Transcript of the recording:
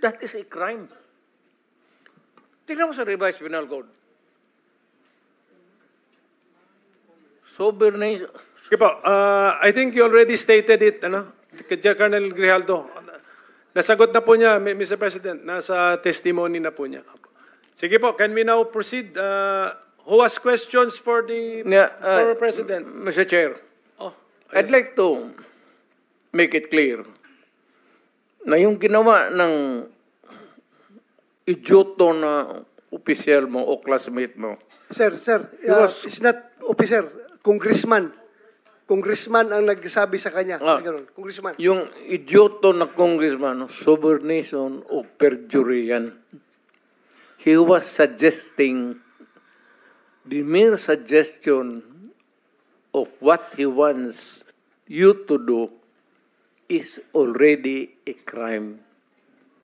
That is a crime. Tingnan mo sa revised penal code. Sovereignty. Okay po, I think you already stated it, Colonel Grijaldo. Nasagot na po niya, Mr. President, nasa testimony na po niya. Sige po, can we now proceed? Who has questions for the former President? Mr. Chair, I'd Yes. like to make it clear na yung ginawa ng idioto na opisyal mo o classmate mo. Sir, it's not officer, congressman. Congressman ang nagsabi sa kanya. Ganun, congressman. Yung idioto na congressman, subornation o perjury yan. He was suggesting, the mere suggestion of what he wants you to do is already a crime.